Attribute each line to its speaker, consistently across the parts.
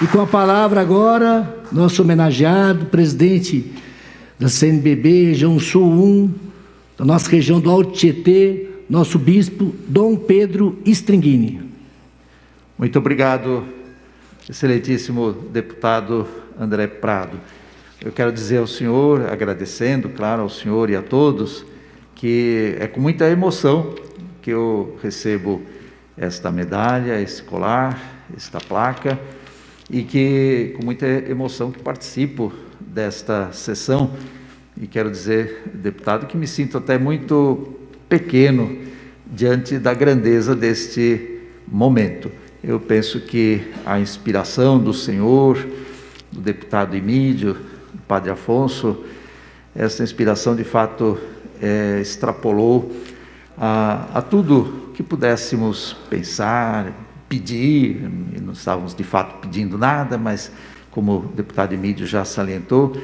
Speaker 1: E com a palavra agora, nosso homenageado, presidente da CNBB, região Sul 1, da nossa região do Alto Tietê, nosso bispo, Dom Pedro Stringini.
Speaker 2: Muito obrigado, excelentíssimo deputado André Prado. Eu quero dizer ao senhor, agradecendo, claro, ao senhor e a todos, que é com muita emoção que eu recebo esta medalha, esse colar, esta placa, e que com muita emoção que participo desta sessão. E quero dizer, deputado, que me sinto até muito pequeno diante da grandeza deste momento. Eu penso que a inspiração do senhor, do deputado Emídio, do padre Afonso, essa inspiração de fato extrapolou a tudo que pudéssemos pensar, pedir. Não estávamos de fato pedindo nada, mas como o deputado Emídio já salientou,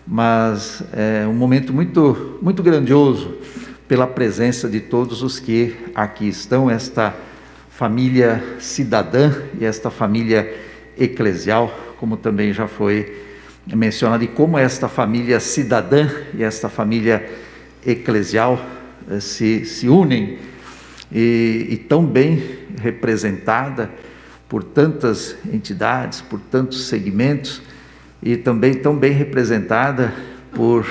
Speaker 2: mas é um momento muito, muito grandioso pela presença de todos os que aqui estão, esta família cidadã e esta família eclesial, como também já foi mencionado, e como esta família cidadã e esta família eclesial se unem e tão bem representada por tantas entidades, por tantos segmentos, e também tão bem representada por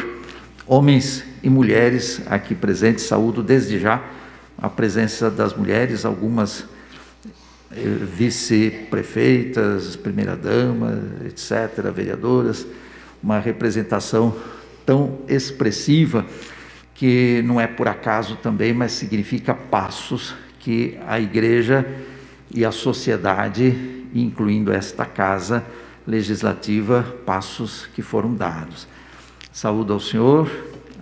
Speaker 2: homens e mulheres aqui presentes. Saúdo desde já a presença das mulheres, algumas vice-prefeitas, primeira-dama, etc., vereadoras, uma representação tão expressiva que não é por acaso também, mas significa passos que a Igreja e a sociedade, incluindo esta Casa Legislativa, passos que foram dados. Saúdo ao senhor,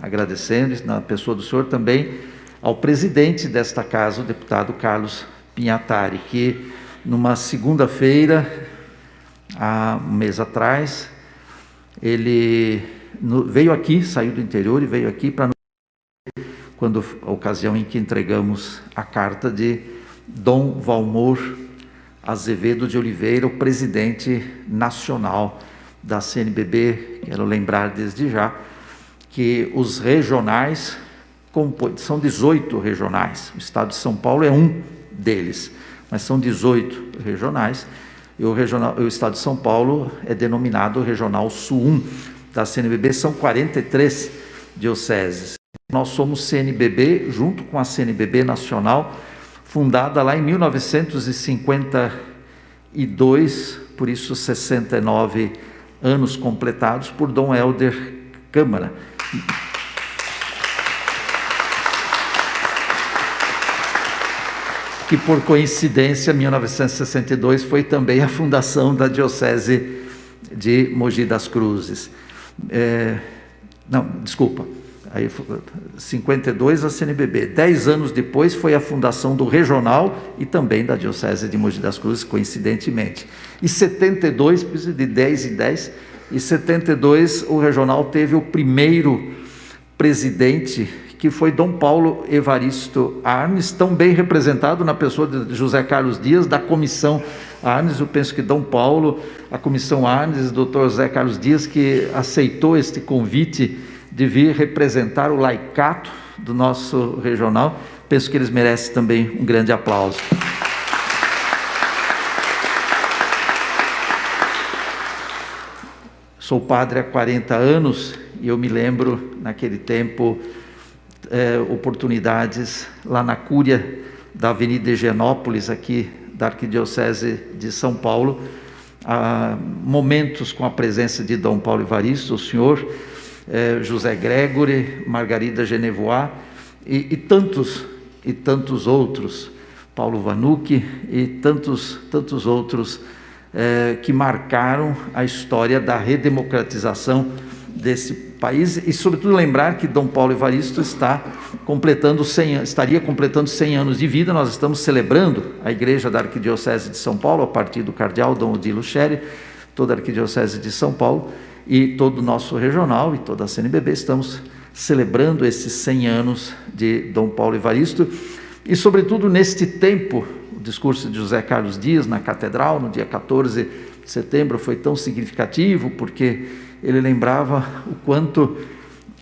Speaker 2: agradecendo, na pessoa do senhor também, ao presidente desta Casa, o deputado Carlos Pinhatari, que numa segunda-feira, há um mês atrás, ele veio aqui, saiu do interior e veio aqui para, quando a ocasião em que entregamos a carta de Dom Valmor Azevedo de Oliveira, o presidente nacional da CNBB. Quero lembrar desde já que os regionais, são 18 regionais, o estado de São Paulo é um deles, mas são 18 regionais, e o estado de São Paulo é denominado Regional Sul 1 da CNBB, são 43 dioceses. Nós somos CNBB, junto com a CNBB Nacional, fundada lá em 1952, por isso 69 anos completados, por Dom Helder Câmara. Que por coincidência, 1962 foi também a fundação da Diocese de Mogi das Cruzes. Aí 52 a CNBB, 10 anos depois foi a fundação do Regional e também da Diocese de Mogi das Cruzes, coincidentemente. E 72, de 10 em 10, e 72 o Regional teve o primeiro presidente, que foi Dom Paulo Evaristo Arnes, tão bem representado na pessoa de José Carlos Dias, da Comissão Arnes. Eu penso que Dom Paulo, a Comissão Arnes, Dr. José Carlos Dias, que aceitou este convite de vir representar o laicato do nosso regional, penso que eles merecem também um grande aplauso. Sou padre há 40 anos e eu me lembro, naquele tempo, oportunidades lá na Cúria da Avenida Higienópolis, aqui da Arquidiocese de São Paulo, momentos com a presença de Dom Paulo Evaristo, o senhor, José Gregory, Margarida Genevois e tantos outros, Paulo Vanucci e tantos outros que marcaram a história da redemocratização desse país. E sobretudo lembrar que Dom Paulo Evaristo estaria completando 100 anos de vida. Nós estamos celebrando, a Igreja da Arquidiocese de São Paulo, a partir do cardeal Dom Odilo Scherrer, toda a Arquidiocese de São Paulo e todo o nosso regional e toda a CNBB, estamos celebrando esses 100 anos de Dom Paulo Evaristo. E, sobretudo, neste tempo, o discurso de José Carlos Dias na Catedral, no dia 14 de setembro, foi tão significativo, porque ele lembrava o quanto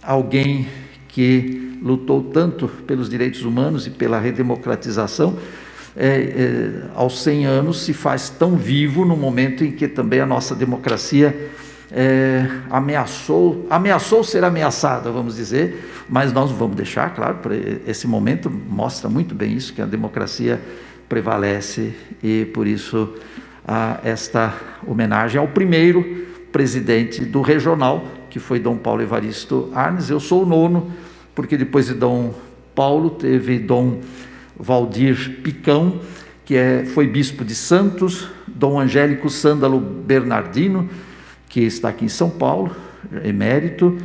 Speaker 2: alguém que lutou tanto pelos direitos humanos e pela redemocratização, aos 100 anos se faz tão vivo no momento em que também a nossa democracia ameaçou ser ameaçada, vamos dizer, mas nós não vamos deixar, claro, esse momento mostra muito bem isso, que a democracia prevalece, e por isso esta homenagem ao primeiro presidente do regional, que foi Dom Paulo Evaristo Arnes. Eu sou o nono, porque depois de Dom Paulo teve Dom Valdir Picão, que foi bispo de Santos, Dom Angélico Sândalo Bernardino, que está aqui em São Paulo, emérito,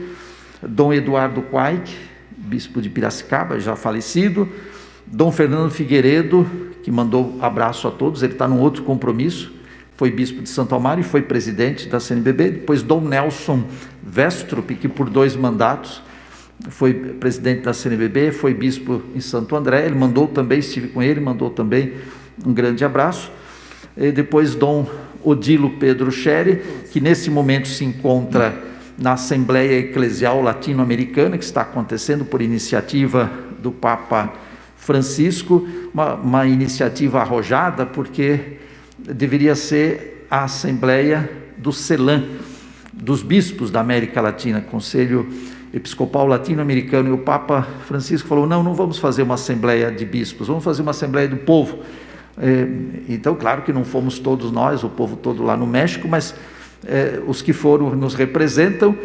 Speaker 2: Dom Eduardo Quaik, bispo de Piracicaba, já falecido, Dom Fernando Figueiredo, que mandou abraço a todos, ele está num outro compromisso, foi bispo de Santo Amaro e foi presidente da CNBB. Depois Dom Nelson Vestrup, que por 2 mandatos foi presidente da CNBB, foi bispo em Santo André, ele mandou também, estive com ele, mandou também um grande abraço. E depois Dom Odilo Pedro Scheri, que nesse momento se encontra na Assembleia Eclesial Latino-Americana, que está acontecendo por iniciativa do Papa Francisco, uma iniciativa arrojada, porque deveria ser a Assembleia do CELAM, dos bispos da América Latina, Conselho Episcopal Latino-Americano, e o Papa Francisco falou: não vamos fazer uma Assembleia de bispos, vamos fazer uma Assembleia do povo. Então, claro que não fomos todos nós, o povo todo lá no México, mas os que foram nos representam,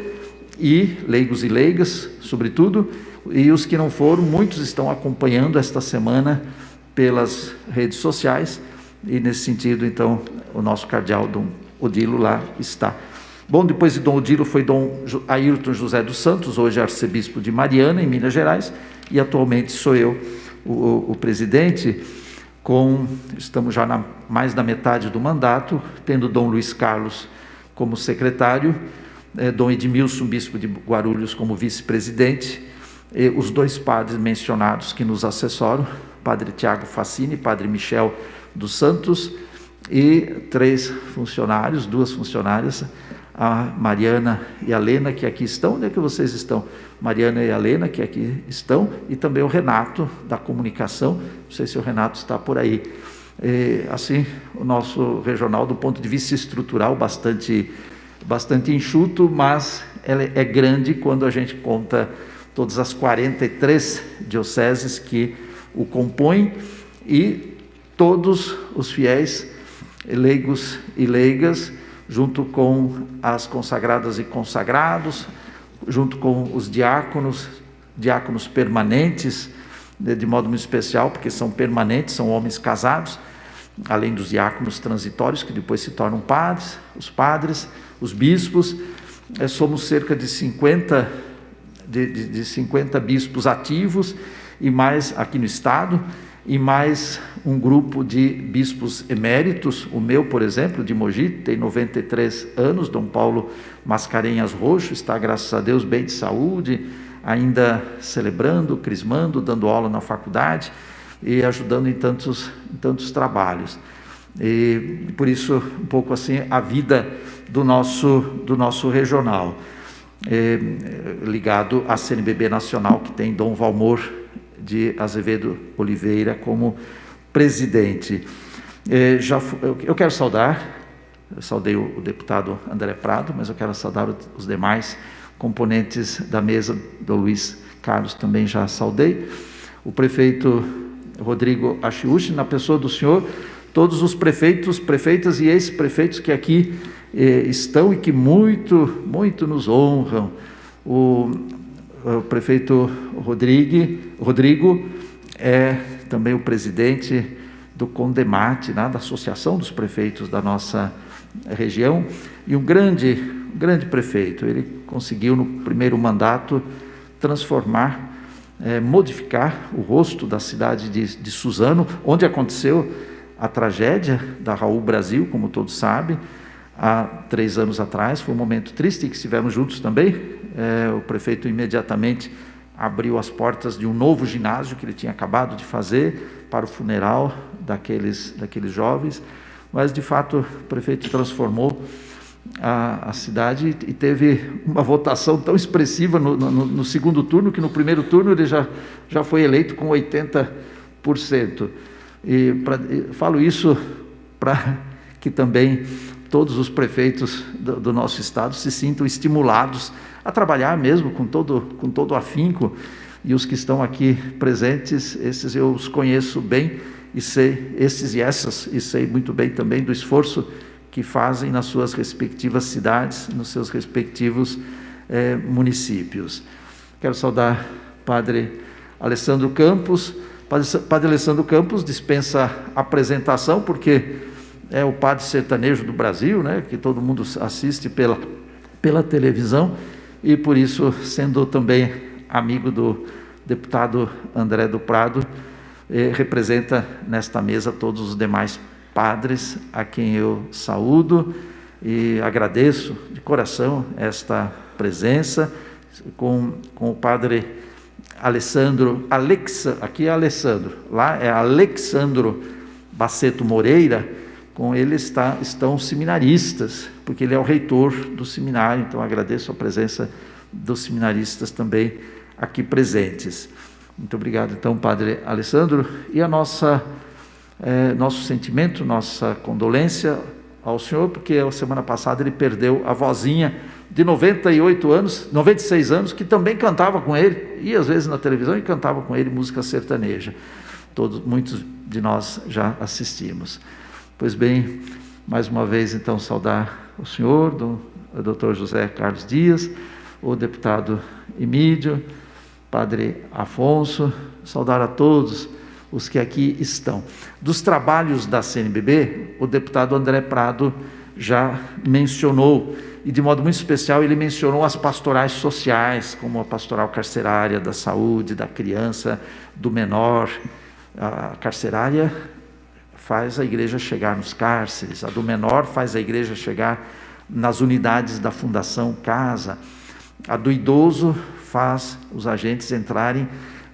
Speaker 2: e leigos e leigas, sobretudo, e os que não foram, muitos estão acompanhando esta semana pelas redes sociais, e nesse sentido, então, o nosso cardeal Dom Odilo lá está. Bom, depois de Dom Odilo foi Dom Ayrton José dos Santos, hoje arcebispo de Mariana, em Minas Gerais, e atualmente sou eu o presidente. Estamos já mais da metade do mandato, tendo Dom Luiz Carlos como secretário, Dom Edmilson, bispo de Guarulhos, como vice-presidente, e os 2 padres mencionados que nos assessoram, Padre Tiago Facini, Padre Michel dos Santos, e 3 funcionários, 2 funcionárias, a Mariana e a Lena, que aqui estão. Onde é que vocês estão? Mariana e a Lena, que aqui estão, e também o Renato, da comunicação, não sei se o Renato está por aí. Assim, o nosso regional, do ponto de vista estrutural, bastante enxuto, mas é grande quando a gente conta todas as 43 dioceses que o compõem, e todos os fiéis, leigos e leigas, junto com as consagradas e consagrados, junto com os diáconos permanentes, de modo muito especial, porque são permanentes, são homens casados, além dos diáconos transitórios, que depois se tornam padres, os bispos. Somos cerca de 50 bispos ativos, e mais aqui no estado, e mais um grupo de bispos eméritos. O meu, por exemplo, de Mogi, tem 93 anos, Dom Paulo Mascarenhas Roxo, está, graças a Deus, bem de saúde, ainda celebrando, crismando, dando aula na faculdade e ajudando em tantos trabalhos. E por isso, um pouco assim, a vida do nosso regional, ligado à CNBB Nacional, que tem Dom Valmor de Azevedo Oliveira como presidente. Eu quero saudar, eu saudei o deputado André Prado, mas eu quero saudar os demais componentes da mesa, do Luiz Carlos também já saudei, o prefeito Rodrigo Achiuchi, na pessoa do senhor, todos os prefeitos, prefeitas e ex-prefeitos que aqui estão e que muito nos honram. O prefeito Rodrigo é também o presidente do CONDEMAT, da Associação dos Prefeitos da nossa região, e um grande prefeito. Ele conseguiu, no primeiro mandato, transformar, modificar o rosto da cidade de Suzano, onde aconteceu a tragédia da Raul Brasil, como todos sabem, há 3 anos atrás. Foi um momento triste, que estivemos juntos também. O prefeito imediatamente abriu as portas de um novo ginásio que ele tinha acabado de fazer para o funeral daqueles jovens, mas de fato o prefeito transformou a cidade e teve uma votação tão expressiva no segundo turno, que no primeiro turno ele já foi eleito com 80%. Falo isso para que também todos os prefeitos do nosso estado se sintam estimulados a trabalhar mesmo com todo afinco, e os que estão aqui presentes, esses eu os conheço bem, e sei, esses e essas, e sei muito bem também do esforço que fazem nas suas respectivas cidades, nos seus respectivos municípios. Quero saudar Padre Alessandro Campos. Padre Alessandro Campos dispensa apresentação, porque é o padre sertanejo do Brasil, né, que todo mundo assiste pela televisão, e por isso, sendo também amigo do deputado André do Prado, representa nesta mesa todos os demais padres, a quem eu saúdo e agradeço de coração esta presença, com o padre Alessandro, aqui é Alessandro, lá é Alexandro Baceto Moreira. Com ele estão os seminaristas, porque ele é o reitor do seminário, então agradeço a presença dos seminaristas também aqui presentes. Muito obrigado, então, Padre Alessandro, e nosso sentimento, nossa condolência ao senhor, porque a semana passada ele perdeu a vozinha de 96 anos, que também cantava com ele, e às vezes na televisão, e cantava com ele música sertaneja. Muitos de nós já assistimos. Pois bem, mais uma vez, então, saudar o senhor, o Dr. José Carlos Dias, o deputado Emídio, Padre Afonso, saudar a todos os que aqui estão. Dos trabalhos da CNBB, o deputado André Prado já mencionou, e de modo muito especial ele mencionou as pastorais sociais, como a pastoral carcerária, da saúde, da criança, do menor. A carcerária faz a igreja chegar nos cárceres, a do menor faz a igreja chegar nas unidades da Fundação Casa, a do idoso faz os agentes entrarem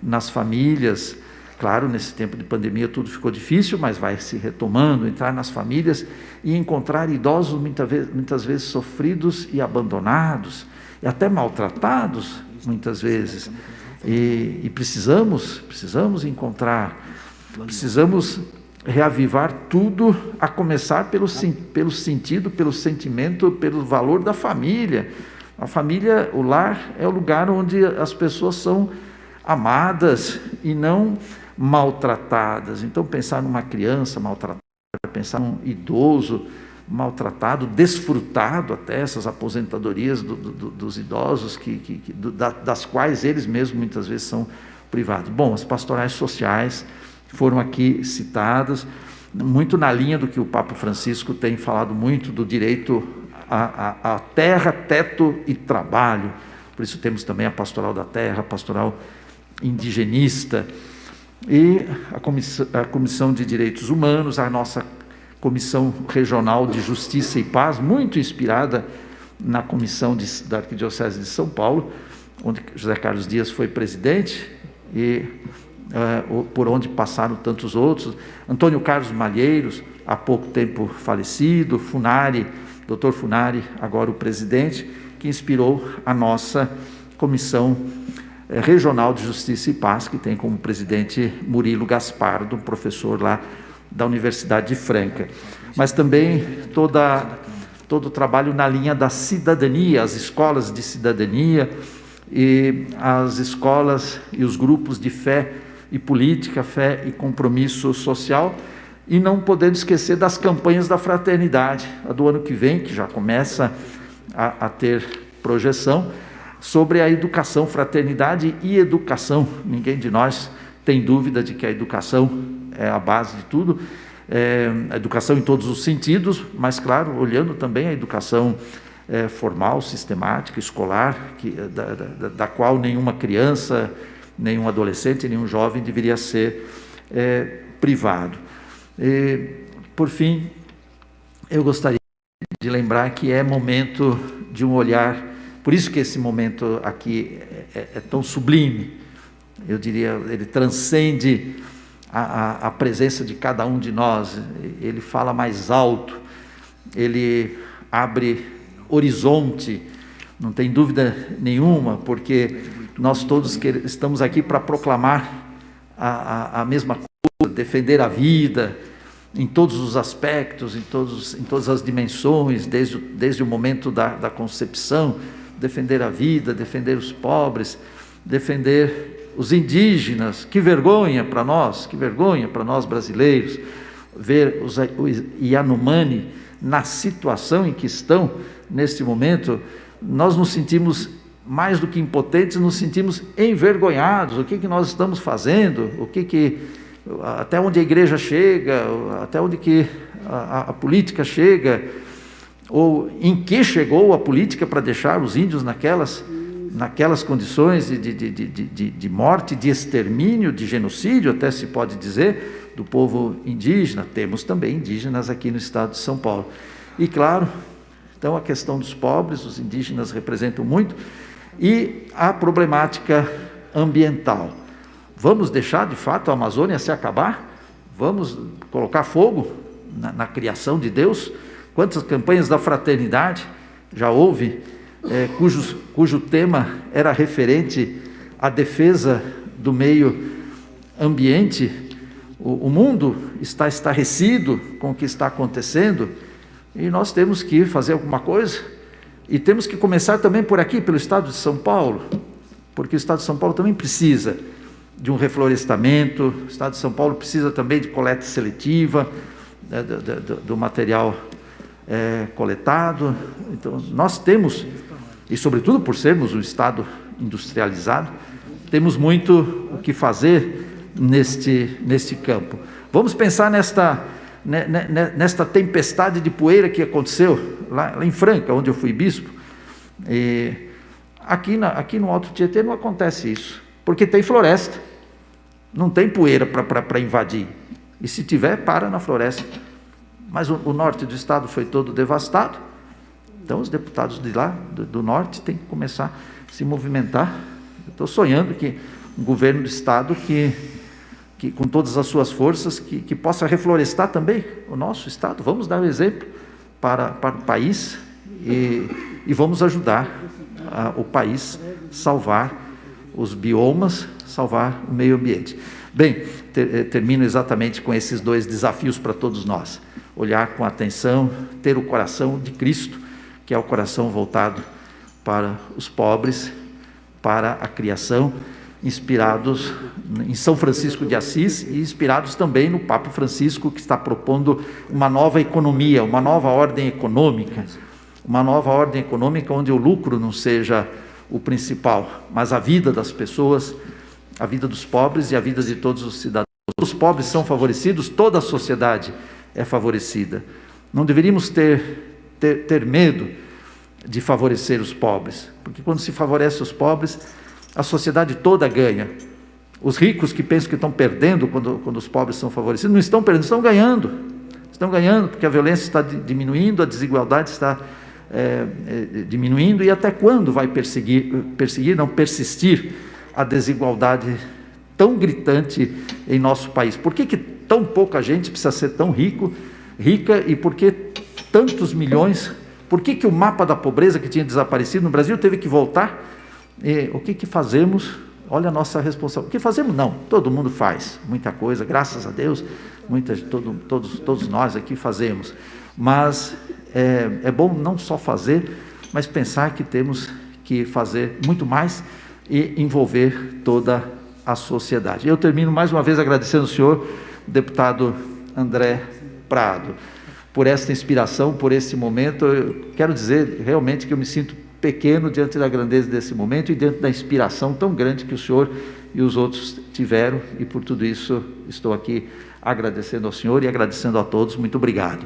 Speaker 2: nas famílias. Claro, nesse tempo de pandemia tudo ficou difícil, mas vai se retomando, entrar nas famílias e encontrar idosos muitas vezes sofridos e abandonados, e até maltratados muitas vezes, e precisamos encontrar, precisamos reavivar tudo, a começar pelo sentido, pelo sentimento, pelo valor da família. A família, o lar, é o lugar onde as pessoas são amadas e não maltratadas. Então, pensar numa criança maltratada, pensar num idoso maltratado, desfrutado até, essas aposentadorias dos idosos, das quais eles mesmos muitas vezes são privados. Bom, as pastorais sociais foram aqui citadas, muito na linha do que o Papa Francisco tem falado muito, do direito à terra, teto e trabalho. Por isso temos também a pastoral da terra, a pastoral indigenista, e a Comissão de Direitos Humanos, a nossa Comissão Regional de Justiça e Paz, muito inspirada na Comissão da Arquidiocese de São Paulo, onde José Carlos Dias foi presidente, e por onde passaram tantos outros. Antônio Carlos Malheiros, há pouco tempo falecido, Funari, Dr. Funari, agora o presidente, que inspirou a nossa Comissão Regional de Justiça e Paz, que tem como presidente Murilo Gaspardo, professor lá da Universidade de Franca. Mas também todo o trabalho na linha da cidadania, as escolas de cidadania, e as escolas e os grupos de fé e política, fé e compromisso social, e não podendo esquecer das campanhas da fraternidade, a do ano que vem, que já começa a ter projeção, sobre a educação, fraternidade e educação. Ninguém de nós tem dúvida de que a educação é a base de tudo, a educação em todos os sentidos, mas claro, olhando também a educação formal, sistemática, escolar, da qual nenhuma criança, nenhum adolescente, nenhum jovem deveria ser privado. Por fim, eu gostaria de lembrar que é momento de um olhar Por isso que esse momento aqui é tão sublime. Eu diria, ele transcende a presença de cada um de nós, ele fala mais alto, ele abre horizonte, não tem dúvida nenhuma, porque nós todos estamos aqui para proclamar a mesma coisa, defender a vida em todos os aspectos, em todas as dimensões, desde o momento da concepção, defender a vida, defender os pobres, defender os indígenas. Que vergonha para nós brasileiros, ver os Yanomami na situação em que estão neste momento. Nós nos sentimos mais do que impotentes, nos sentimos envergonhados. O que nós estamos fazendo? Até onde a igreja chega? Até onde que a política chega? Ou em que chegou a política para deixar os índios naquelas condições de morte, de extermínio, de genocídio, até se pode dizer, do povo indígena? Temos também indígenas aqui no estado de São Paulo. E claro, então a questão dos pobres, os indígenas representam muito, e a problemática ambiental. Vamos deixar de fato a Amazônia se acabar? Vamos colocar fogo na criação de Deus? Quantas campanhas da fraternidade já houve, cujo tema era referente à defesa do meio ambiente? O mundo está estarrecido com o que está acontecendo, e nós temos que fazer alguma coisa, e temos que começar também por aqui, pelo estado de São Paulo, porque o estado de São Paulo também precisa de um reflorestamento, o estado de São Paulo precisa também de coleta seletiva do material coletado. Então nós temos, e sobretudo por sermos um estado industrializado, temos muito o que fazer neste campo. Vamos pensar nesta tempestade de poeira que aconteceu lá em Franca, onde eu fui bispo. E aqui no Alto Tietê não acontece isso, porque tem floresta, não tem poeira para invadir, e se tiver, para na floresta. Mas o norte do estado foi todo devastado, então os deputados de lá, do norte, têm que começar a se movimentar. Eu estou sonhando que um governo do estado que com todas as suas forças, que possa reflorestar também o nosso estado. Vamos dar o exemplo para o país, e vamos ajudar o país a salvar os biomas, salvar o meio ambiente. Bem, termino exatamente com esses dois desafios para todos nós: olhar com atenção, ter o coração de Cristo, que é o coração voltado para os pobres, para a criação, inspirados em São Francisco de Assis e inspirados também no Papa Francisco, que está propondo uma nova economia, uma nova ordem econômica, onde o lucro não seja o principal, mas a vida das pessoas, a vida dos pobres e a vida de todos os cidadãos. Os pobres são favorecidos, toda a sociedade é favorecida. Não deveríamos ter medo de favorecer os pobres, porque quando se favorece os pobres, a sociedade toda ganha. Os ricos que pensam que estão perdendo quando os pobres são favorecidos, não estão perdendo, estão ganhando, porque a violência está diminuindo, a desigualdade está diminuindo. E até quando vai persistir a desigualdade tão gritante em nosso país? Por que tão pouca gente precisa ser tão rica, e por que tantos milhões? Por que o mapa da pobreza que tinha desaparecido no Brasil teve que voltar? O que fazemos? Olha a nossa responsabilidade. O que fazemos? Não, todo mundo faz muita coisa, graças a Deus, todos nós aqui fazemos, mas é bom não só fazer, mas pensar que temos que fazer muito mais e envolver toda a sociedade. Eu termino mais uma vez agradecendo ao senhor, deputado André Prado, por esta inspiração, por esse momento. Eu quero dizer realmente que eu me sinto pequeno diante da grandeza desse momento e diante da inspiração tão grande que o senhor e os outros tiveram, e por tudo isso estou aqui agradecendo ao senhor e agradecendo a todos. Muito obrigado.